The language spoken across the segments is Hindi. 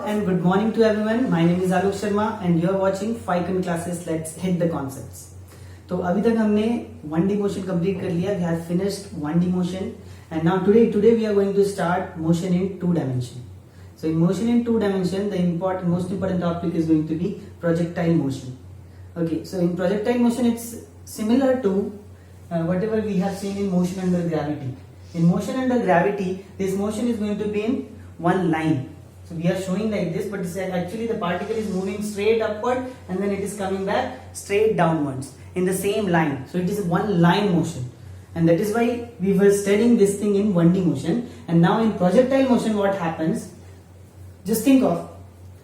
and good morning to everyone. My name is Alok Sharma and you are watching Ficon classes. Let's hit the concepts. तो अभी तक हमने 1D motion complete कर लिया. We have finished 1D motion and now today we are going to start motion in 2 dimension. So in motion in 2 dimension, the most important topic is going to be projectile motion. Okay, so in projectile motion it's similar to whatever we have seen in motion under gravity. In motion under gravity, this motion is going to be in one line. So we are showing like this, but actually the particle is moving straight upward and then it is coming back straight downwards in the same line. So it is one line motion, and that is why we were studying this thing in 1D motion. And now in projectile motion what happens, just think of,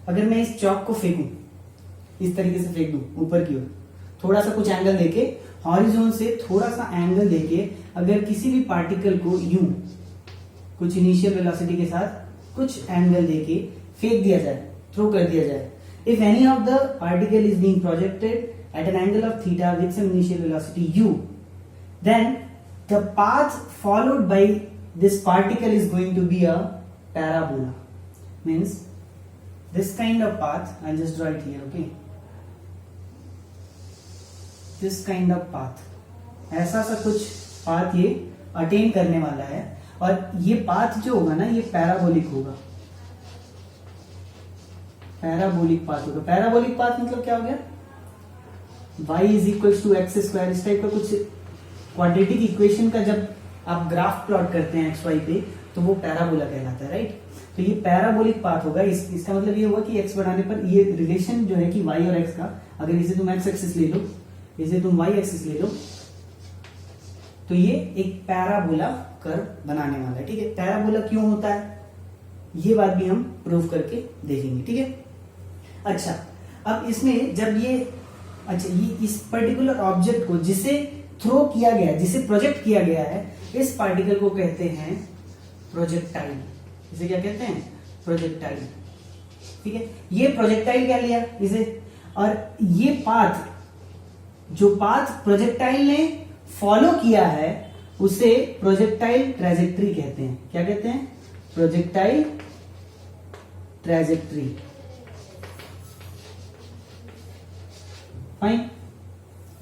अगर मैं इस चौक को फेंकूं, इस तरीके से फेंक दूं ऊपर की ओर, थोड़ा सा कुछ एंगल देके, हॉरिजॉन से थोड़ा सा एंगल देके अगर किसी भी पार्टिकल को यूं कुछ इनिशियल वेलोसिटी के साथ कुछ एंगल देके फेंक दिया जाए, थ्रो कर दिया जाए, if any of the particle is being projected at an angle of theta with some initial velocity u, then the path followed by this particle is going to be a parabola. Means this kind of path, I'll just draw it here, okay? This kind of path, ऐसा सा कुछ पाथ ये अटेन करने वाला है, और ये पाथ जो होगा ना, ये पैराबोलिक होगा. पैराबोलिक पाथ होगा. पैराबोलिक पाथ मतलब क्या हो गया? y is equal to x square. इस टाइप का कुछ क्वाड्रेटिक इक्वेशन का जब आप ग्राफ प्लॉट करते हैं एक्स वाई पे, तो वो पैराबोला कहलाता है, राइट? तो ये पैराबोलिक पाथ होगा. इसका मतलब ये होगा कि एक्स बढ़ाने पर ये रिलेशन जो है कि y और x का, अगर इसे तुम एक्स एक्सिस ले लो, इसे तुम y एक्सिस ले लो, तो ये एक पैराबोला कर्व बनाने वाला है. ठीक है, पैराबोला क्यों होता है ये बात भी हम प्रूव करके देखेंगे. ठीक है, अच्छा, अब इसमें जब ये इस पर्टिकुलर ऑब्जेक्ट को जिसे थ्रो किया गया, जिसे प्रोजेक्ट किया गया है, इस पार्टिकल को कहते हैं प्रोजेक्टाइल. इसे क्या कहते हैं? प्रोजेक्टाइल. ठीक है, ये प्रोजेक्टाइल क्या लिया इसे, और ये पाथ, जो पाथ प्रोजेक्टाइल ने फॉलो किया है उसे प्रोजेक्टाइल ट्रैजेक्टरी कहते हैं. क्या कहते हैं? Projectile trajectory. Fine.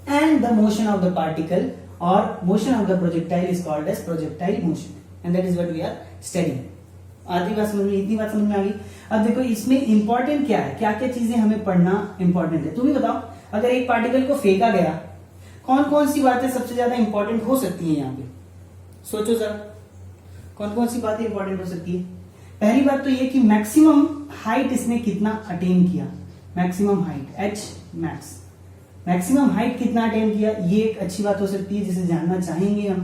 And the motion of the particle और motion of the projectile is called as projectile motion, and that is what we are studying. आधी बात समझ में, इतनी बात समझ में आ गई. अब देखो इसमें इंपॉर्टेंट क्या है, क्या क्या चीजें हमें पढ़ना इंपॉर्टेंट है. तुम ही बताओ, अगर एक पार्टिकल को फेंका गया, कौन कौन सी बातें सबसे ज्यादा इंपॉर्टेंट हो सकती हैं यहाँ पे? सोचो जरा, कौन कौन सी बातें इंपॉर्टेंट हो सकती है? पहली बात तो ये कि मैक्सिमम हाइट इसने कितना अटेन किया. Maximum height h max, maximum height कितना अटेन किया, ये एक अच्छी बात हो सकती है जिसे जानना चाहेंगे हम.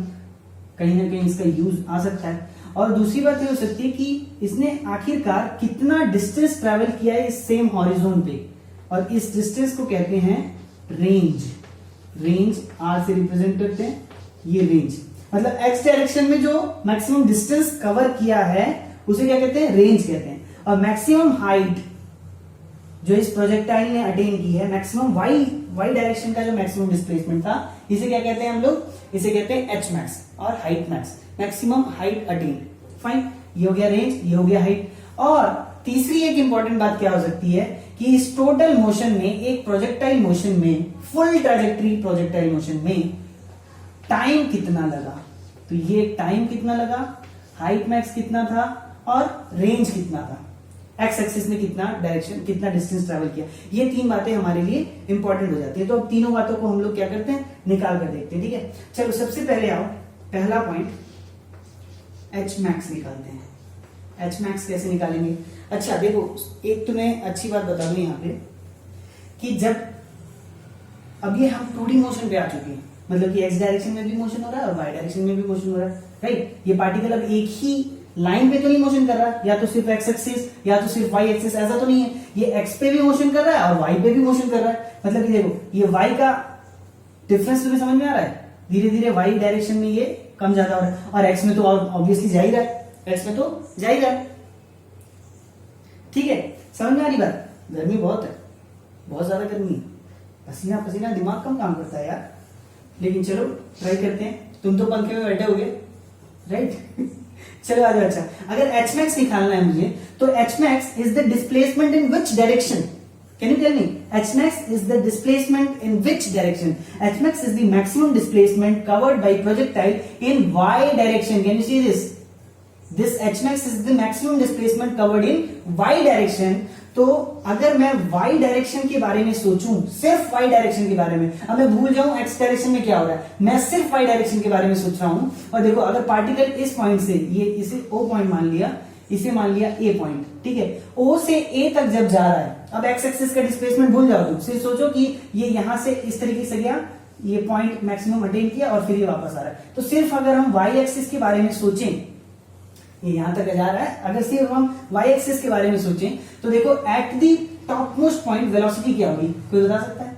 कहीं ना कहीं इसका यूज आ सकता है. और दूसरी बात ये हो सकती है कि इसने आखिरकार कितना डिस्टेंस ट्रेवल किया है इस सेम हॉरिजॉन पे, और इस डिस्टेंस को कहते हैं रेंज. रेंज r से रिप्रेजेंट करते हैं. ये रेंज मतलब x डायरेक्शन में जो मैक्सिमम डिस्टेंस कवर किया है उसे क्या कहते हैं? रेंज कहते हैं. और मैक्सिमम हाइट जो इस प्रोजेक्टाइल ने अटेन की है, मैक्सिमम y डायरेक्शन का जो मैक्सिमम डिस्प्लेसमेंट था, इसे क्या कहते हैं हम लोग? इसे कहते हैं h मैक्स और height max. Maximum height attain. Fine, ये हो गया रेंज, ये हो गया हाइट. और तीसरी एक इंपॉर्टेंट बात क्या हो सकती है कि इस टोटल मोशन में, एक प्रोजेक्टाइल मोशन में, फुल ट्रैजेक्टरी प्रोजेक्टाइल मोशन में टाइम कितना लगा. तो ये टाइम कितना लगा, हाइट मैक्स कितना था, और रेंज कितना था, एक्स एक्सिस में कितना डायरेक्शन, कितना डिस्टेंस ट्रैवल किया. ये तीन बातें हमारे लिए इंपॉर्टेंट हो जाती है. तो अब तीनों बातों को हम लोग क्या करते हैं? निकाल कर देखते हैं. ठीक है, चलो सबसे पहले आओ, पहला पॉइंट एच मैक्स निकालते हैं. एच मैक्स कैसे निकालेंगे? अच्छा देखो, एक तुम्हें अच्छी बात बता दूं यहाँ पे कि जब अब ये हम 2D मोशन पे आ चुके हैं, मतलब कि एक्स डायरेक्शन में भी मोशन हो रहा है और वाई डायरेक्शन में भी मोशन हो रहा है, राइट? ये पार्टिकल अब एक ही लाइन पे तो नहीं मोशन कर रहा, या तो सिर्फ एक्स एक्सिस या तो सिर्फ वाई एक्सिस, ऐसा तो नहीं है. ये एक्स पे भी मोशन कर रहा है और वाई पे भी मोशन कर रहा है. मतलब कि देखो, ये वाई का डिफरेंस तुम्हें समझ में आ रहा है. धीरे धीरे वाई डायरेक्शन में ये कम ज्यादा हो रहा है, और एक्स में तो ऑब्वियसली जा ही रहा है, एक्स में तो जा ही रहा है. ठीक है, समझ में आ रही बात? गर्मी बहुत है, बहुत ज्यादा गर्मी है, पसीना पसीना, दिमाग कम काम करता है यार. लेकिन चलो ट्राई करते हैं. तुम तो पंखे में बैठे होगे, राइट? चलो आ जाओ। अच्छा, अगर एच मैक्स निकालना है मुझे, तो H max is the displacement in which direction? Can you tell me? Hmax is the displacement in which direction? Hmax is the maximum displacement covered by projectile in y direction. Can you see this? This Hmax is the maximum displacement covered in y direction. तो अगर मैं y डायरेक्शन के बारे में सोचूं, सिर्फ y डायरेक्शन के बारे में, अब मैं भूल जाऊं x डायरेक्शन में क्या हो रहा है, मैं सिर्फ y डायरेक्शन के बारे में सोच रहा हूं। और देखो, अगर पार्टिकल इस पॉइंट से, ये इसे O पॉइंट मान लिया, इसे मान लिया A पॉइंट, ठीक है, O से A तक जब जा रहा है, अब x एक्सिस का डिस्प्लेसमेंट भूल जाओ तुम, सिर्फ सोचो कि ये यहां से इस तरीके से गया, ये पॉइंट मैक्सिमम अटेन किया और फिर ये वापस आ रहा है। तो सिर्फ अगर हम y एक्सिस के बारे में सोचें, ये यहां तक जा रहा है, अगर सिर्फ हम y एक्सिस के बारे में सोचें, तो देखो at the top most point velocity क्या होगी, कोई बता सकता है?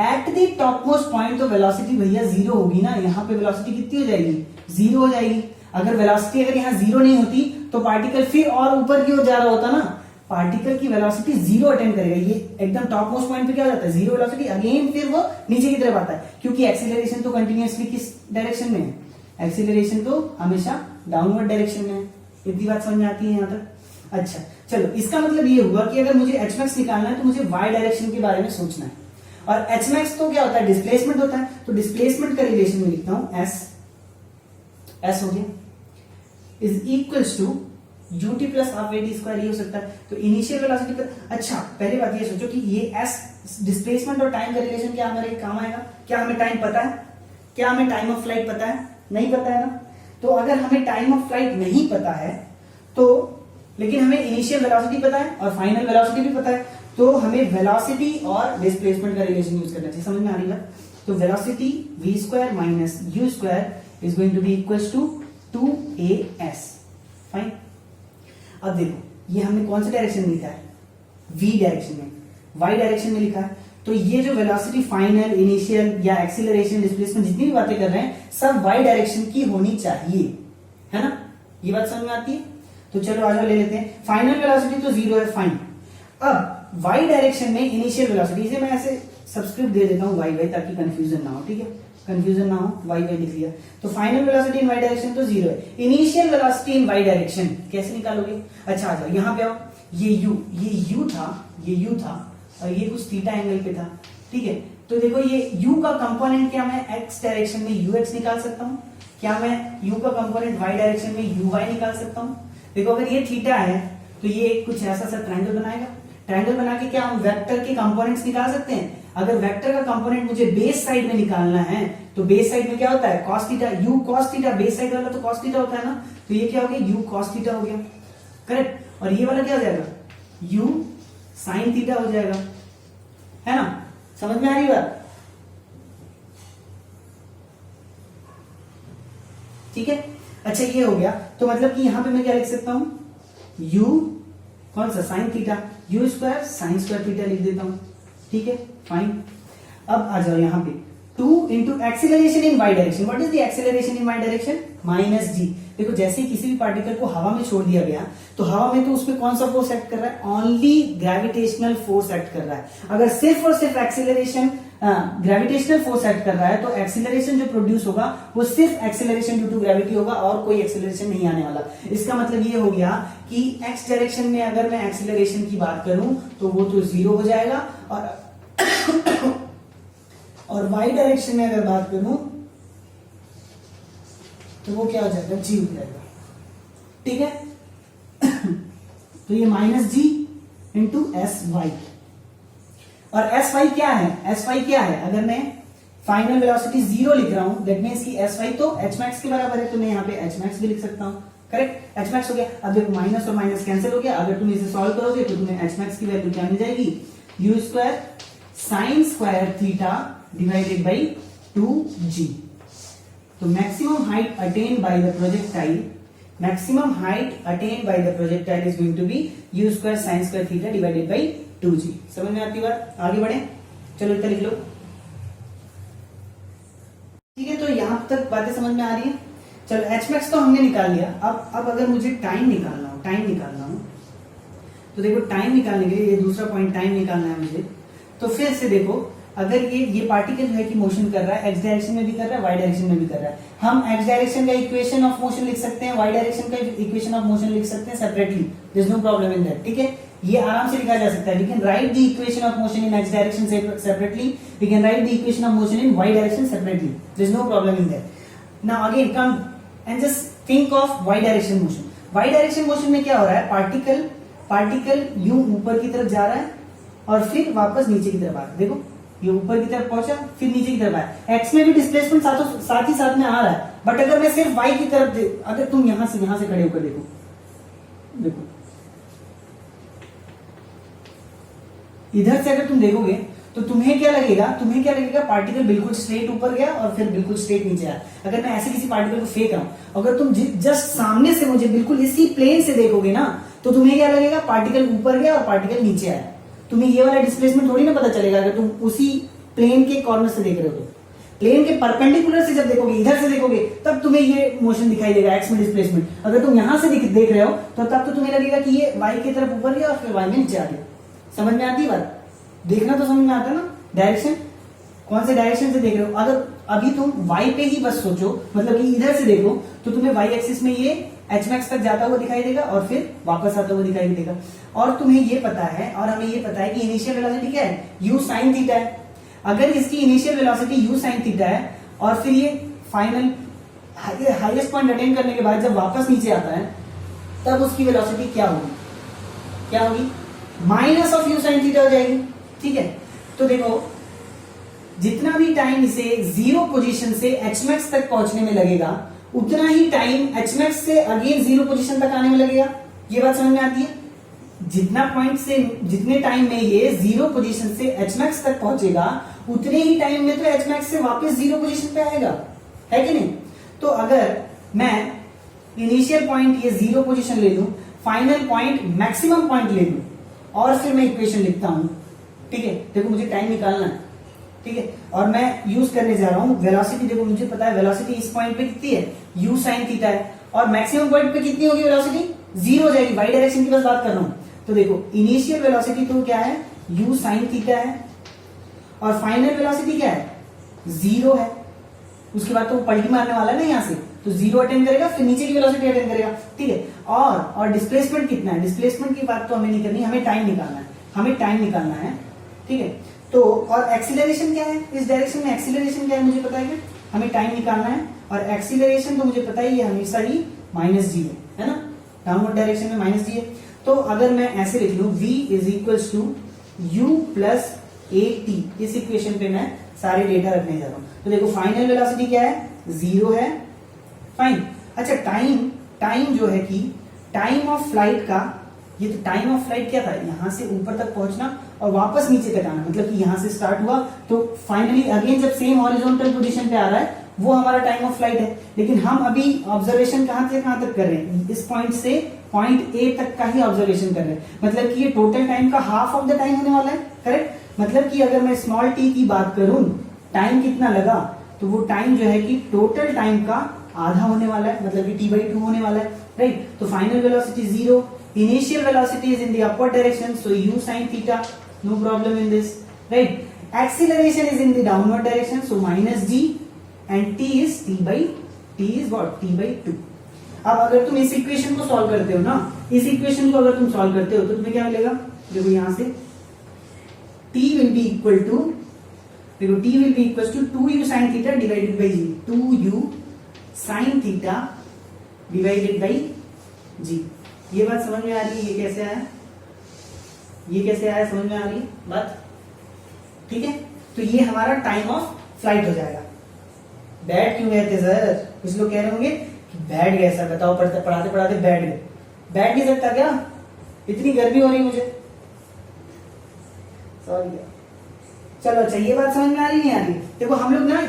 At the top most point तो वेलोसिटी भैया जीरो होगी ना, यहाँ पे वेलोसिटी कितनी हो जाएगी? जीरो हो जाएगी। अगर वेलोसिटी अगर यहाँ जीरो नहीं होती तो पार्टिकल फिर और ऊपर की ओर जा रहा होता ना, पार्टिकल की वेलोसिटी जीरो अटेंड करेगा। ये एकदम टॉप मोस्ट पॉइंट पे क्या हो जाता है? जीरो वेलोसिटी, अगेन फिर वो नीचे की तरफ आता है, क्योंकि एक्सीलरेशन तो कंटिन्यूअसली किस डायरेक्शन में है? एक्सीलरेशन तो हमेशा डाउनवर्ड डायरेक्शन में है। इतनी बात समझ में आती है यहाँ तक? अच्छा चलो, इसका मतलब ये हुआ कि अगर मुझे एच मैक्स निकालना है तो मुझे वाई डायरेक्शन के बारे में सोचना है। और एच मैक्स तो क्या होता है? डिस्प्लेसमेंट होता है। तो डिस्प्लेसमेंट का रिलेशन में लिखता हूं एस हो गया is equals to u t plus half a t square, ये हो सकता है। तो इनिशियल वेलोसिटी पर, अच्छा पहले बात ये सोचो कि ये एस डिस्प्लेसमेंट और टाइम का रिलेशन क्या हमारे काम आएगा? क्या हमें टाइम पता है? क्या हमें टाइम ऑफ फ्लाइट पता है? नहीं पता है ना। तो अगर हमें टाइम ऑफ फ्लाइट नहीं पता है तो, लेकिन हमें इनिशियल वेलोसिटी पता है और फाइनल वेलोसिटी भी पता है, तो हमें वेलोसिटी और डिस्प्लेसमेंट का रिलेशन यूज करना चाहिए। समझ में आ रही है? तो velocity v square minus u square is going to be equals to 2as। Fine. अब देखो, ये हमने कौन सा डायरेक्शन में लिखा है? v डायरेक्शन में, y डायरेक्शन में लिखा है। तो ये जो वेलोसिटी, फाइनल, इनिशियल या एक्सीलरेशन, डिस्प्लेसमेंट, जितनी भी बातें कर रहे हैं सब y डायरेक्शन की होनी चाहिए, है ना? ये बात समझ में आती है? तो चलो आज ले लेते हैं। फाइनल वेलोसिटी तो जीरो है, फाइन। अब y डायरेक्शन में इनिशियल वेलोसिटी, इसे मैं ऐसे सब्सक्रिप्ट दे देता हूं y ताकि कंफ्यूजन ना हो, ठीक है? कंफ्यूजन ना हो, y लिख लिया। तो फाइनल वेलोसिटी इन y डायरेक्शन तो जीरो है। इनिशियल वेलोसिटी इन y डायरेक्शन कैसे निकालोगे? अच्छा आ जाओ, यहां पे आओ। ये u था और ये कुछ थीटा एंगल पे था, ठीक है? तो देखो, ये u का कंपोनेंट क्या मैं x डायरेक्शन में ux निकाल सकता हूं? क्या मैं u का कंपोनेंट y डायरेक्शन में uy निकाल सकता हूं? देखो, अगर ये थीटा है तो ये कुछ ऐसा सा ट्रायंगल बनाएगा। ट्रायंगल बना के क्या हम वेक्टर के कंपोनेंट्स निकाल सकते हैं? अगर वेक्टर का कंपोनेंट मुझे बेस साइड में निकालना है तो बेस साइड में क्या होता है? cos theta, u cos theta, base side वाला तो cos थीटा होता है ना। तो ये क्या हो गया? u cos थीटा हो गया, करेक्ट। और ये वाला क्या हो जाएगा? u sin थीटा हो जाएगा, है ना? समझ में आ रही बात? ठीक है। अच्छा, ये हो गया। तो मतलब कि यहां पे मैं क्या लिख सकता हूं? u कौन सा? sin theta, u square sin square theta लिख देता हूं, ठीक है? फाइन। अब आ जाओ यहाँ पे, 2 into acceleration in y direction. What is the acceleration in y direction? Minus g। देखो, जैसे ही किसी भी पार्टिकल को हवा में छोड़ दिया गया तो हवा में तो उसमें कौन सा फोर्स एक्ट कर रहा है? ओनली ग्रेविटेशनल फोर्स एक्ट कर रहा है। अगर सिर्फ और सिर्फ एक्सीलरेशन ग्रेविटेशनल फोर्स एक्ट कर रहा है तो एक्सीलरेशन जो प्रोड्यूस होगा वो सिर्फ एक्सीलरेशन ड्यू टू ग्रेविटी होगा और कोई एक्सीलरेशन नहीं आने वाला। इसका मतलब ये हो गया कि x डायरेक्शन में अगर मैं एक्सीलरेशन की बात करूं तो वो तो जीरो हो जाएगा, और y डायरेक्शन में अगर बात करूं तो वो क्या हो जाएगा? जी हो जाएगा, ठीक है? तो ये माइनस जी इंटू एस वाई। और एस वाई क्या है? एस वाई क्या है? अगर मैं फाइनल वेलोसिटी जीरो लिख रहा हूं, दैट मींस कि एस वाई तो एच मैक्स के बराबर है, तो मैं यहाँ पे एच मैक्स भी लिख सकता हूं, करेक्ट? एच मैक्स हो गया। अब देखो, माइनस और माइनस कैंसिल हो गया। अगर तुम इसे सॉल्व करोगे तो तुम्हें एच मैक्स की वैल्यू क्या मिल जाएगी? U square sine square theta divided by 2g। तो maximum height attained by the projectile, maximum height attained by the projectile is going to be u square sine square theta divided by 2g। समझ में आती बात? आगे बढ़े, चलो इतना लिख लो, ठीक है? तो यहां तक बातें समझ में आ रही है? चलो, एच मैक्स तो हमने निकाल लिया। अब अगर मुझे टाइम निकालना हो, तो देखो, टाइम निकालने के लिए ये दूसरा पॉइंट टाइम निकालना है मुझे। तो फिर से देखो, अगर ये पार्टिकल जो है कि मोशन कर रहा है, एक्स डायरेक्शन में भी कर रहा है, वाई डायरेक्शन में भी कर रहा है, हम एक्स डायरेक्शन का इक्वेशन ऑफ मोशन लिख सकते हैं, वाई डायरेक्शन का इक्वेशन ऑफ मोशन लिख सकते हैं separately, there is no problem in that, ठीक है। ये आराम से लिखा जा सकता है। We can write the equation of motion in x direction separately, we can write the equation of motion in y direction separately, there is no problem in that. Now again come and just think of y direction motion. Y direction motion में क्या हो रहा है, पार्टिकल यूं ऊपर की तरफ जा रहा है और फिर वापस नीचे की तरफ आ रहा है। देखो ये ऊपर की तरफ पहुंचा, फिर नीचे की तरफ आया। एक्स में भी डिस्प्लेसमेंट साथ ही साथ में आ रहा है, बट अगर मैं सिर्फ वाई की तरफ अगर तुम यहां से खड़े होकर देखो, इधर से अगर तुम देखोगे तो तुम्हें क्या लगेगा, पार्टिकल बिल्कुल स्ट्रेट ऊपर गया और फिर बिल्कुल स्ट्रेट नीचे आया। अगर मैं ऐसे किसी पार्टिकल को फेंक रहा हूं, अगर तुम जस्ट सामने से मुझे बिल्कुल इसी प्लेन से देखोगे ना, तो तुम्हें क्या लगेगा, पार्टिकल ऊपर गया और पार्टिकल नीचे आया। तुम्हें ये वाला डिस्प्लेसमेंट थोड़ी ना पता चलेगा अगर तुम उसी प्लेन के कॉर्नर से देख रहे हो। तो प्लेन के परपेंडिकुलर से जब देखोगे, इधर से देखोगे, तब तुम्हें ये मोशन दिखाई देगा, एक्स में डिस्प्लेसमेंट। अगर तुम यहां से देख रहे हो तो तब तो तुम्हें लगेगा कि ये वाई की तरफ ऊपर गया और फिर वाई में नीचे आ गया। समझ में आती है बात? देखना तो समझ में आता है ना, डायरेक्शन कौन से डायरेक्शन से देख रहे हो। अगर अभी तुम वाई पे ही बस सोचो, मतलब कि इधर से देखो, तो तुम्हें वाई एक्सिस में ये एच मैक्स तक जाता हुआ दिखाई देगा और फिर वापस आता हुआ दिखाई देगा। और तुम्हें ये पता है, और हमें ये पता है कि इनिशियल वेलोसिटी क्या है, u sin थीटा है। अगर इसकी initial velocity u sin theta है और फिर ये फाइनल हाईएस्ट पॉइंट अटेन करने के बाद जब वापस नीचे आता है, तब उसकी वेलोसिटी क्या होगी, minus of u sin theta हो जाएगी, ठीक है। तो देखो जितना भी टाइम इसे जीरो पोजीशन से एच मैक्स तक पहुंचने में लगेगा, उतना ही टाइम एच मैक्स से अगेन जीरो पोजीशन तक आने में लगेगा। ये बात समझ में आती है? जितने टाइम में ये जीरो पोजीशन से एच मैक्स तक पहुंचेगा, उतने ही टाइम में तो एच मैक्स से वापस जीरो पोजीशन पे आएगा, है कि नहीं? तो अगर मैं इनिशियल पॉइंट ये जीरो पोजीशन ले लूं, फाइनल पॉइंट मैक्सिमम पॉइंट ले लूं, और फिर मैं इक्वेशन लिखता हूं, ठीक है। देखो मुझे टाइम निकालना है, ठीक है, और मैं यूज करने जा रहा हूं वेलोसिटी। देखो मुझे पता है वेलोसिटी इस पॉइंट पे कितनी है, u sin थीटा है, और मैक्सिमम पॉइंट पे कितनी होगी वेलोसिटी, जीरो हो जाएगी। वाई डायरेक्शन की बस बात कर रहा हूं। तो देखो इनिशियल वेलोसिटी तो क्या है, u sin थीटा है, और फाइनल वेलोसिटी क्या है, जीरो है। उसके बाद तो वो पलटी मारने वाला है ना यहाँ से, तो जीरो अटेंड करेगा, फिर नीचे की वेलोसिटी अटेंड करेगा, ठीक है। और डिस्प्लेसमेंट कितना है, डिस्प्लेसमेंट की बात तो हमें नहीं करनी, हमें टाइम निकालना है, ठीक है। तो और एक्सीलरेशन क्या है, इस डायरेक्शन में एक्सीलरेशन क्या है मुझे पता है क्या, हमें टाइम निकालना है। और एक्सीलरेशन तो मुझे पता ही है, हमेशा ही माइनस जी है ना, डाउनवर्ड डायरेक्शन में माइनस जी है। तो अगर मैं ऐसे लिख लूं v is equals to u plus a t, इस इक्वेशन पे मैं सारे डेटा रखने जा रहा हूं। तो देखो फाइनल वेलोसिटी क्या है, जीरो है, फाइन। अच्छा टाइम जो है कि टाइम ऑफ फ्लाइट का, ये तो टाइम ऑफ फ्लाइट क्या था, यहां से ऊपर तक पहुंचना और वापस नीचे तक आना, मतलब कि यहां से स्टार्ट हुआ तो फाइनली अगेन जब सेम हॉरिजॉन्टल पोजीशन पे आ रहा है, वो हमारा टाइम ऑफ फ्लाइट है। लेकिन हम अभी ऑब्जर्वेशन कहां से कहां तक कर रहे हैं, इस पॉइंट से पॉइंट ए तक का ही ऑब्जर्वेशन कर रहे हैं, मतलब कि ये टोटल टाइम का हाफ ऑफ द टाइम होने वाला है, करेक्ट। मतलब कि अगर मैं स्मॉल टी की बात करूं, टाइम कितना लगा, तो वो टाइम जो है कि टोटल टाइम का आधा होने वाला है, मतलब कि t/2 होने वाला है, राइट। तो final velocity zero, initial velocity is in the upward direction, so u sin theta, no problem in this, right. Acceleration is in the downward direction, so minus g, and t is what, t/2. अब अगर तुम इस इक्वेशन को सॉल्व करते हो ना, इस इक्वेशन को अगर तुम सॉल्व करते हो तो तुम्हें क्या मिलेगा, देखो यहां से t will be equal to, देखो t will be equals to 2u sin theta divided by g, 2u sin theta divided by g। ये बात समझ में आ रही है, ये कैसे आया, समझ में आ रही है बात, ठीक है। तो ये हमारा टाइम ऑफ फ्लाइट हो जाएगा। बैठ क्यों गए थे सर, कुछ लोग कह रहे होंगे कि बैठ गए सर, बताओ पढ़ाते बैठ गए, बैठ नहीं सकता क्या, इतनी गर्मी हो रही मुझे, सॉरी। चलो अच्छा, ये बात समझ में आ रही नहीं आ रही। देखो हम लोग ना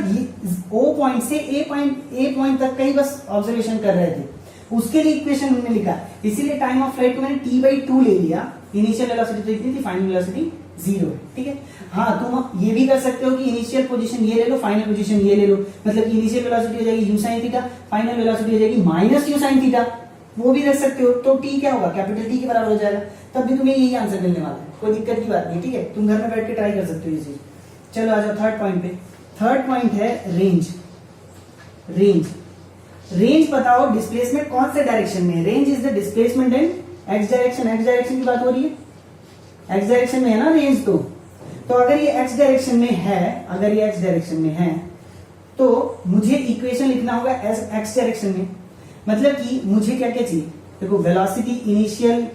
ओ पॉइंट से ए पॉइंट तक का ही बस ऑब्जर्वेशन कर रहे थे, उसके लिए इक्वेशन हमने लिखा, इसीलिए टाइम ऑफ फ्लाइट को मैंने t/2 ले लिया। इनिशियल वेलोसिटी तो इतनी थी, फाइनल वेलोसिटी जीरो है, ठीक है। हाँ तुम ये भी कर सकते हो कि इनिशियल पोजीशन ये ले लो, फाइनल पोजीशन ये ले लो, मतलब कि इनिशियल वेलोसिटी हो जाएगी u sin theta, final velocity हो जाएगी माइनस u sin थीटा, वो भी रख सकते हो। तो t क्या होगा, कैपिटल T के बराबर हो जाएगा, तब भी तुम्हें यही आंसर मिलने वाला है, कोई दिक्कत की बात नहीं, ठीक है। तुम घर में बैठ के ट्राई कर सकते हो ये चीज, चलो आ जाओ थर्ड पॉइंट पे। थर्ड पॉइंट है रेंज। रेंज रेंज बताओ डिस्प्लेसमेंट कौन से डायरेक्शन में है? Range is the displacement in x direction. X direction की बात हो रही है, एक्स डायरेक्शन में है ना रेंज। तो अगर ये एक्स डायरेक्शन में है, अगर ये एक्स डायरेक्शन में है तो मुझे इक्वेशन लिखना होगा एक्स डायरेक्शन में। मतलब कि मुझे क्या क्या चाहिए? देखो velocity initial,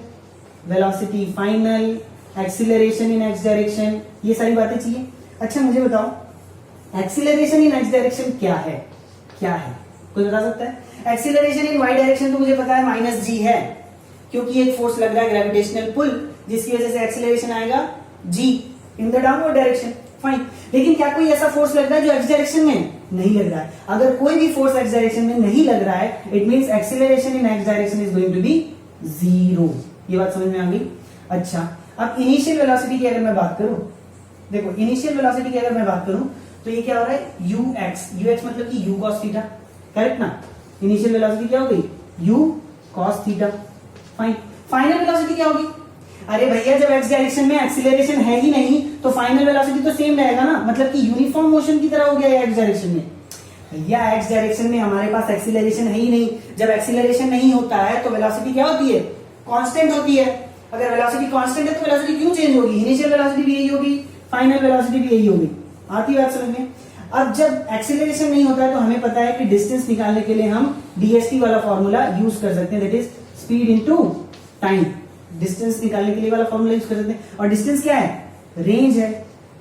velocity final, acceleration in x direction, ये सारी बातें चाहिए। अच्छा मुझे बताओ एक्सीलरेशन इन एक्स डायरेक्शन क्या है? क्या है कोई बता सकता है? एक्सीलरेशन इन वाई डायरेक्शन तो मुझे पता है माइनस जी है, क्योंकि एक फोर्स लग रहा है ग्रेविटेशनल पुल, जिसकी वजह से एक्सीलरेशन आएगा g in the downward direction. Fine, लेकिन क्या कोई ऐसा फोर्स लग रहा है जो एक्स डायरेक्शन में नहीं लग रहा है? अगर कोई भी फोर्स एक्स डायरेक्शन में नहीं लग रहा है, it means acceleration in x direction is going to be zero. ये बात समझ में आ गई? अच्छा, अब इनिशियल वेलोसिटी की अगर मैं बात करूं, देखो इनिशियल वेलोसिटी की अगर मैं बात करूं तो ये क्या हो रहा है? यू एक्स मतलब कि यू कॉस थीटा, करेक्ट ना? इनिशियल वेलोसिटी क्या हो गई? You cos theta. Fine, final velocity क्या होगी? अरे भैया जब एक्स डायरेक्शन में एक्सीलरेशन है ही नहीं तो फाइनल वेलोसिटी तो सेम रहेगा ना, मतलब कि यूनिफॉर्म मोशन की तरह हो गया एक्स डायरेक्शन में। भैया एक्स डायरेक्शन में हमारे पास एक्सीलरेशन है ही नहीं, जब एक्सीलरेशन नहीं होता है तो वेलोसिटी क्या होती है? कांस्टेंट होती है। अगर वेलोसिटी कांस्टेंट है तो वेलोसिटी क्यों चेंज होगी? इनिशियल वेलोसिटी भी यही होगी, फाइनल वेलोसिटी भी यही होगी। आती बात समझ में? अब जब एक्सीलरेशन नहीं होता है तो हमें पता है कि डिस्टेंस निकालने के लिए हम डीएसटी वाला फॉर्मूला यूज कर सकते हैं, that is speed into time. Distance निकालने के लिए वाला फॉर्मूला यूज कर सकते हैं। और डिस्टेंस क्या है? रेंज है।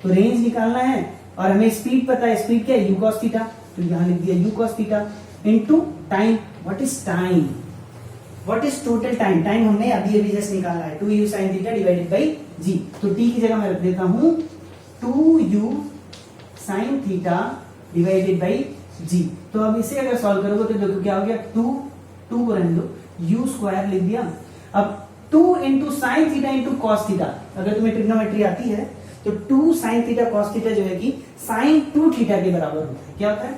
तो रेंज निकालना है और हमें स्पीड पता है, स्पीड क्या है? U cos theta. तो यहां लिख दिया u cos theta into time. What is time? What is total time? Time हमने अभी अभी जस्ट निकाला है, 2u sin theta divided by g. तो t की जगह मैं रख देता हूं 2u sin theta divided by g. तो अब इसे अगर सॉल्व करोगे तो देखो क्या हो गया? 2 को रहने दो, u स्क्वायर लिख दिया। अब 2 into sine theta into cos theta, अगर तुम्हें ट्रिग्नोमेट्री आती है तो 2 साइन थीटा कॉस थीटा जो है कि साइन 2 थीटा के बराबर होता है। क्या होता है?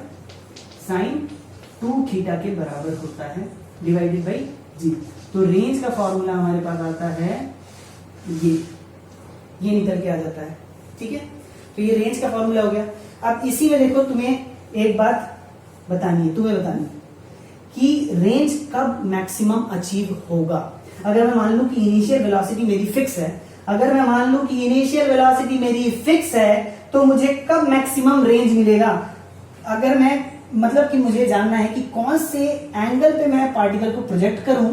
साइन 2 थीटा के बराबर होता है डिवाइडेड बाई जी। तो रेंज का फॉर्मूला हमारे पास आता है ये निकल के आ जाता है। ठीक है, तो ये रेंज का फॉर्मूला हो गया। अब इसी में देखो तुम्हें एक बात बतानी है, तुम्हें बतानी है कि रेंज कब मैक्सिमम अचीव होगा। अगर मैं मान लूं कि इनिशियल वेलोसिटी मेरी फिक्स है, अगर मैं मान लूं कि इनिशियल वेलोसिटी मेरी फिक्स है तो मुझे कब मैक्सिमम रेंज मिलेगा? अगर मैं मतलब कि मुझे जानना है कि कौन से एंगल पे मैं पार्टिकल को प्रोजेक्ट करूं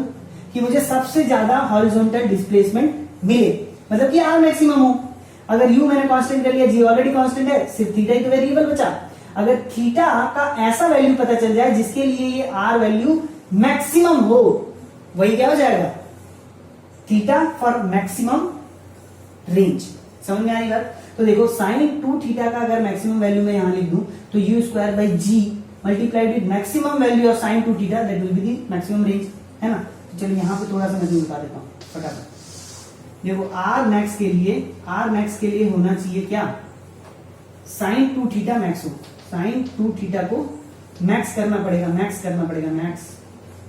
कि मुझे सबसे ज्यादा हॉरिजॉन्टल डिस्प्लेसमेंट मिले, मतलब कि आर मैक्सिमम हो। अगर यू मैंने कांस्टेंट कर लिया, जी ऑलरेडी कांस्टेंट है, सिर्फ थीटा ही तो वेरिएबल बचा। अगर थीटा का ऐसा वैल्यू पता चल जाए जिसके लिए ये आर वैल्यू मैक्सिमम हो, वही क्या हो जाएगा? Theta for maximum range. समझ में आ रही बात? तो देखो साइन 2 थीटा का अगर मैक्सिमम वैल्यू मैं यहां लिख दूं तो u square by g multiplied with maximum value of sine 2 theta, that will be the maximum range, है ना? तो चलिए यहां पे थोड़ा सा मैं बता देता हूं फटाफट। देखो आर मैक्स के लिए होना चाहिए क्या? साइन 2 थीटा मैक्स हो। साइन 2 थीटा को मैक्स करना पड़ेगा, मैक्स,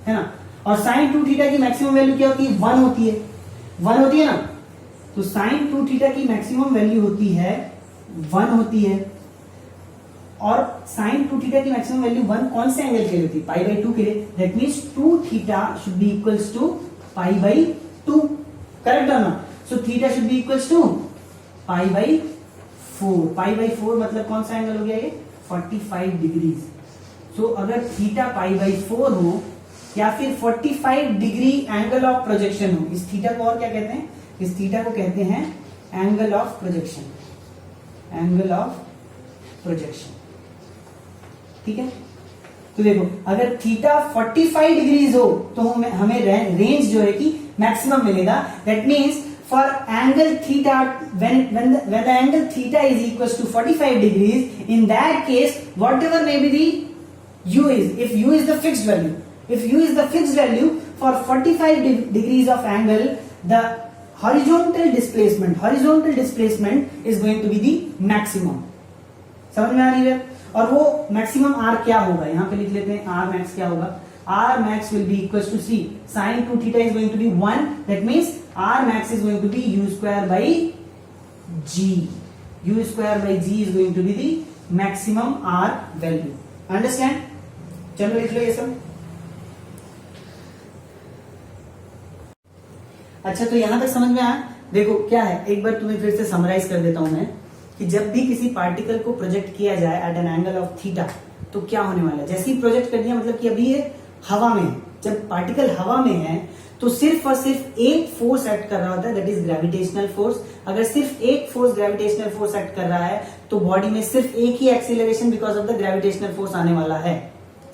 है ना? और साइन 2 थीटा की मैक्सिमम वैल्यू क्या होती है? 1 होती है, 1 होती है ना? तो साइन 2 थीटा की मैक्सिमम वैल्यू होती है 1 होती है। और साइन 2 थीटा की मैक्सिमम वैल्यू 1 कौन से एंगल के लिए होती है? पाई बाई 2 के लिए। That means 2 theta should be equals to pi by 2, correct है ना? So theta should be equals to pi by 4। Pi by 4 मतलब कौन सा एंगल हो गया? ये 45 डिग्रीज। सो अगर थीटा पाई बाई 4 हो या फिर 45 डिग्री एंगल ऑफ प्रोजेक्शन हो, इस थीटा को और क्या कहते हैं? इस थीटा को कहते हैं angle of projection, angle of projection. ठीक है, तो देखो अगर थीटा 45 डिग्रीज हो तो हमें रेंज जो है कि मैक्सिमम मिलेगा। That means for angle theta when the angle theta is equals to 45 degrees, in that case whatever may be the u is, if u is the fixed value for 45 degrees of angle, the horizontal displacement is going to be the maximum। समझ में आ रही है? और वो मैक्सिमम आर क्या होगा? यहां पे लिख लेते हैं आर मैक्स क्या होगा? R max will be equal to see sine 2 theta is going to be 1, that means r max is going to be u square by g. u square by g is going to be the maximum r value. Understand? चलो लिख लो ये सब. अच्छा, तो यहां तक समझ में आया. देखो क्या है, एक बार तुम्हें फिर से समराइज कर देता हूं मैं कि जब भी किसी पार्टिकल को प्रोजेक्ट किया जाए at an angle of theta तो क्या होने वाला है. जैसे ही प्रोजेक्ट कर दिया मतलब कि अभी ये हवा में है. जब पार्टिकल हवा में है तो सिर्फ और सिर्फ एक फोर्स एक्ट कर रहा होता है, दैट इज ग्रेविटेशनल फोर्स. अगर सिर्फ एक फोर्स ग्रेविटेशनल फोर्स एक्ट कर रहा है तो बॉडी में सिर्फ एक ही acceleration because of the gravitational force आने वाला है.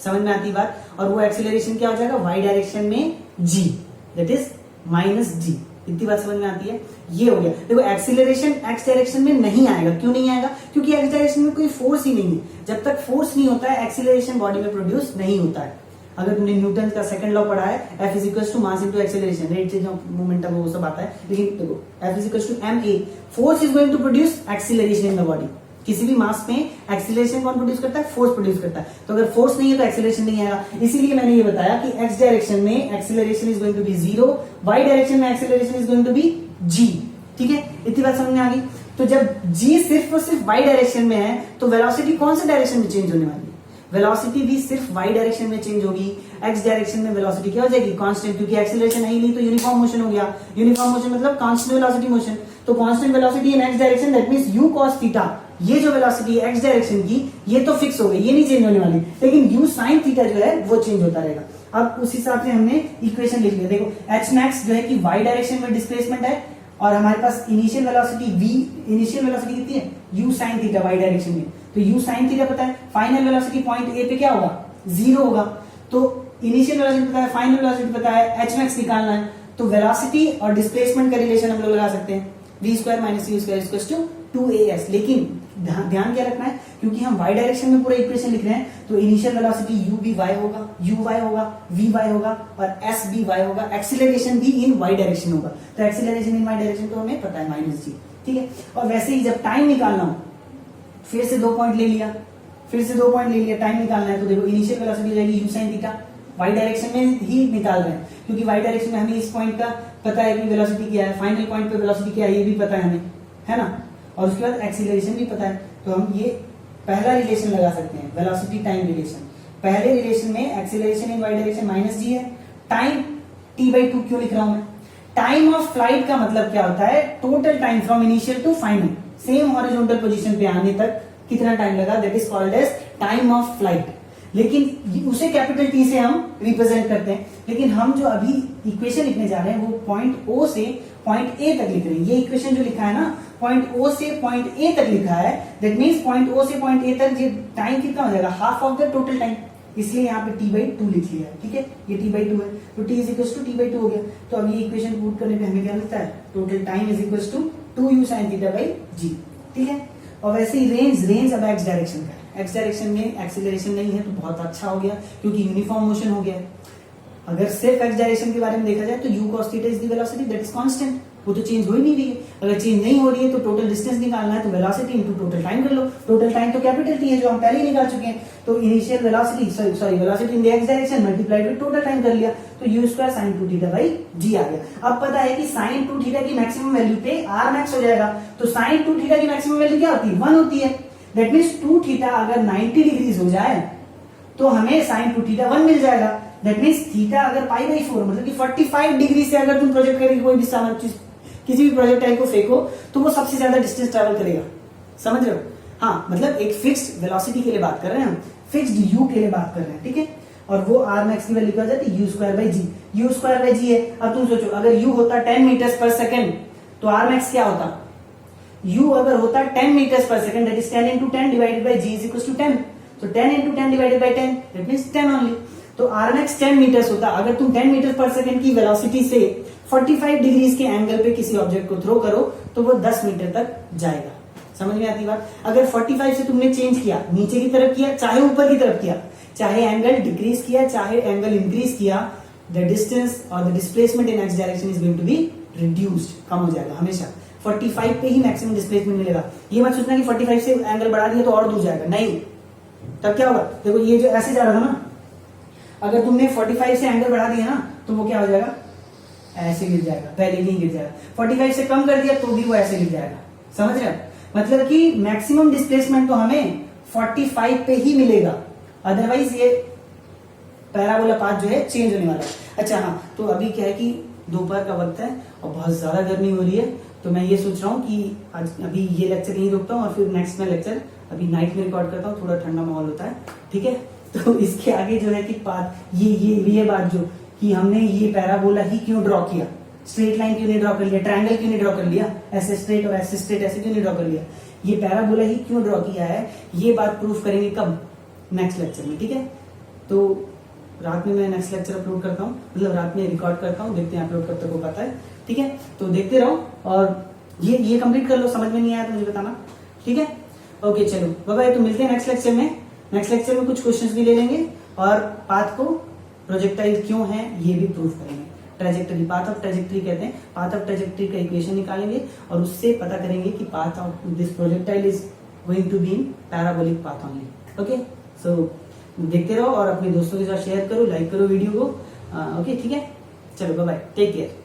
समझ में आती बात. और वो एक्सीलरेशन क्या हो जाएगा, वाई डायरेक्शन में g, दैट इज -g. इतनी बात समझ में आती है. ये हो गया. देखो एक्सीलरेशन एक्स डायरेक्शन में नहीं आएगा. क्यों नहीं आएगा? क्योंकि एक्स डायरेक्शन में कोई फोर्स ही नहीं है. जब तक फोर्स नहीं होता है एक्सीलरेशन बॉडी में प्रोड्यूस नहीं होता है. अगर तुमने न्यूटन का सेकंड लॉ पढ़ा है, F is equal to mass into acceleration, rate change of momentum, वो सब आता है. लेकिन देखो F is equal to ma, force is going to produce acceleration in the body. किसी भी मास में एक्सीलरेशन कौन प्रोड्यूस करता है? फोर्स प्रोड्यूस करता है. तो अगर फोर्स नहीं है तो एक्सीलरेशन नहीं आएगा. इसीलिए मैंने ये बताया कि एक्स डायरेक्शन में acceleration is going to be 0, y direction में acceleration is going to be g. ठीक है, इतनी बात समझ में आ गई. तो जब g सिर्फ और सिर्फ वाई डायरेक्शन में है तो वेलोसिटी कौन से डायरेक्शन में चेंज होने वाली है? वेलोसिटी भी सिर्फ वाई डायरेक्शन में चेंज होगी. एक्स डायरेक्शन में वेलोसिटी क्या हो जाएगी? कांस्टेंट, क्योंकि एक्सीलरेशन है ही नहीं तो यूनिफॉर्म मोशन हो गया. यूनिफॉर्म मोशन मतलब कांस्टेंट वेलोसिटी मोशन. तो constant velocity in x direction, that means u cos theta. ये जो वेलोसिटी है एक्स डायरेक्शन की, ये तो फिक्स हो गई, ये नहीं चेंज होने वाली. लेकिन u sin थीटा जो है वो चेंज होता रहेगा. अब उस हिसाब से हमने इक्वेशन लिख लिया. देखो h max जो है कि वाई डायरेक्शन में डिस्प्लेसमेंट है और हमारे पास initial velocity v, initial velocity कितनी है? u sin theta y direction में. तो u sin थीटा पता है. फाइनल वेलोसिटी पॉइंट ए पे क्या होगा? 0 होगा. तो इनिशियल वेलोसिटी पता है, फाइनल वेलोसिटी पता है, h max निकालना है. तो वेलोसिटी और डिस्प्लेसमेंट का रिलेशन हम लोग लगा सकते हैं, v square minus u square equals to 2as. लेकिन ध्यान क्या रखना है, क्योंकि हम y डायरेक्शन में पूरा इक्वेशन लिख रहे हैं तो इनिशियल वेलोसिटी u भी y होगा, u y होगा, v y होगा और s भी y होगा. एक्सीलरेशन भी इन y डायरेक्शन होगा. तो एक्सीलरेशन इन y डायरेक्शन तो हमें पता है -g. ठीक है. और वैसे ही जब टाइम निकालना हो, फिर से 2 पॉइंट ले लिया, टाइम निकालना है तो देखो इनिशियल वेलोसिटी हो जाएगी u sin theta. Y direction में ही निकाल रहे हैं क्योंकि वाई डायरेक्शन में हमें इस पॉइंट का पता है कि वेलोसिटी क्या है, फाइनल पॉइंट पे वेलोसिटी क्या है ये भी पता है हमें, है ना. और उसके बाद एक्सीलरेशन भी पता है. तो हम ये पहला रिलेशन लगा सकते हैं, वेलोसिटी टाइम रिलेशन. पहले रिलेशन में acceleration in y direction -g है. टाइम t/2 क्यों लिख रहा हूं मैं? टाइम ऑफ फ्लाइट का मतलब क्या होता है? Total time from initial to final, same horizontal position पे आने तक कितना टाइम लगा, that is called as time of flight. लेकिन उसे कैपिटल टी से हम रिप्रेजेंट करते हैं. लेकिन हम जो अभी इक्वेशन लिखने जा रहे हैं वो पॉइंट ओ से पॉइंट ए तक लिख रहे हैं. ये इक्वेशन जो लिखा है ना, पॉइंट ओ से पॉइंट ए तक लिखा है. दैट मींस पॉइंट ओ से पॉइंट ए तक ये टाइम कितना हो जाएगा? Half of the total time. इसलिए यहाँ पे t/2 लिख लिया है. ठीक है, ये t/2 है तो t is equal to t/2 हो गया. तो अब ये इक्वेशन पुट करने पे हमें क्या मिलता है? Total time is equal to 2u sin theta by g. ठीक है. और वैसे ही रेंज अब एक्स डायरेक्शन का है. एक्स डायरेक्शन में एक्सीलरेशन नहीं है तो बहुत अच्छा हो गया क्योंकि यूनिफॉर्म मोशन हो गया. अगर सिर्फ एक्स डायरेक्शन के बारे में देखा जाए तो u cos theta is the velocity, that is constant. वो तो चेंज हो ही नहीं रही है. अगर चेंज नहीं हो रही है तो टोटल डिस्टेंस निकालना है तो वेलोसिटी इनटू टोटल टाइम कर लो. टोटल टाइम तो कैपिटल टी है जो हम पहले ही निकाल चुके हैं. तो initial velocity velocity in the x direction multiplied with total time कर लिया तो u square sin 2 theta by g आ गया. अब पता है कि sin 2 थीटा की मैक्सिमम वैल्यू पे r max हो जाएगा. तो sin 2 थीटा की मैक्सिमम वैल्यू क्या होती है? 1 होती है. दैट मींस 2 थीटा अगर 90 डिग्रीज हो जाए तो हमें sin 2 थीटा 1 मिल जाएगा. दैट मींस थीटा अगर π/4 मतलब कि 45 डिग्री से अगर तुम प्रोजेक्ट करके कोई भी सामान चीज किसी भी प्रोजेक्टाइल को फेंको तो वो सबसे ज्यादा डिस्टेंस ट्रैवल करेगा. समझ रहे हो? हाँ, मतलब एक फिक्स्ड वेलोसिटी के लिए बात कर रहे हैं हम, फिक्स्ड u के लिए बात कर रहे हैं. ठीक है. और वो r max की वैल्यू क्या हो जाती है? u square by g. u square by g है. अब तुम सोचो अगर u होता 10 मीटर्स पर सेकंड तो r max क्या होता? u अगर होता 10 मीटर्स पर second, that is 10 into 10 divided by g is equals to 10. तो 10 into 10 divided by 10 that means 10 only. तो r max 10 मीटर्स होता. अगर तुम 10 मीटर पर सेकंड की वेलोसिटी से 45 डिग्रीज के एंगल पे किसी ऑब्जेक्ट को थ्रो करो तो वो 10 मीटर तक जाएगा. समझ में आती बात? अगर 45 से तुमने चेंज किया, नीचे की तरफ किया चाहे ऊपर की तरफ किया, चाहे एंगल डिक्रीज किया चाहे एंगल इंक्रीज किया, द डिस्टेंस और the displacement in x direction is going to be reduced, कम हो जाएगा हमेशा. 45 पे ही मैक्सिमम डिस्प्लेसमेंट मिलेगा. ये मत सोचना कि 45 से एंगल बढ़ा दिया तो और दूर जाएगा, नहीं. तब क्या होगा? देखो ये जो ऐसे जा रहा था ना, अगर तुमने 45 से एंगल बढ़ा दिया ना तो वो क्या हो जाएगा? ऐसे गिर जाएगा, पहले ही गिर जाएगा. 45 से कम कर दिया तो भी वो ऐसे गिर जाएगा. समझ रहे हो? मतलब कि मैक्सिमम डिस्प्लेसमेंट तो हमें 45 पे ही मिलेगा, अदरवाइज ये पैराबोला पाथ जो है चेंज होने वाला है। अच्छा हाँ, तो अभी क्या है कि दोपहर का वक्त है और बहुत ज्यादा गर्मी हो रही है, तो मैं ये सोच रहा हूँ कि आज अभी ये लेक्चर यहीं रोकता हूँ और फिर नेक्स्ट में लेक्चर अभी नाइट में रिकॉर्ड करता हूँ, थोड़ा ठंडा माहौल होता है, ठीक है। तो इसके आगे जो है कि पाथ ये बात जो कि हमने ये पैराबोला ही क्यों ड्रॉ किया, स्ट्रेट लाइन क्यों नहीं ड्रॉ कर लिया, ट्रायंगल क्यों नहीं ड्रॉ कर लिया, ऐसे स्ट्रेट और ऐसे स्ट्रेट ऐसे क्यों नहीं ड्रॉ कर लिया, ये पैराबोला ही क्यों ड्रॉ किया है, ये बात प्रूफ करेंगे कब, नेक्स्ट लेक्चर में, ठीक है। तो रात में मैं नेक्स्ट लेक्चर अपलोड करता हूँ, मतलब रात में रिकॉर्ड करता हूँ, देखते हैं अपलोड कब तक हो पाता है, ठीक है। तो देखते रहो और ये कंप्लीट कर लो, समझ में नहीं आया तो मुझे बताना, ठीक है। ओके चलो बाय बाय, तो मिलते हैं नेक्स्ट लेक्चर में। नेक्स्ट लेक्चर में कुछ क्वेश्चंस भी ले लेंगे और पाथ को प्रोजेक्टाइल क्यों है ये भी प्रूफ करेंगे। ट्रेजेक्टरी, पाथ ऑफ ट्रेजेक्टरी कहते हैं, पाथ ऑफ ट्रेजेक्टरी का इक्वेशन निकालेंगे और उससे पता करेंगे कि path of this projectile is going to be in parabolic path only. Okay, so देखते रहो और अपने दोस्तों के साथ शेयर करो, लाइक करो वीडियो को। ओके ठीक है, चलो बाय बाय, टेक केयर।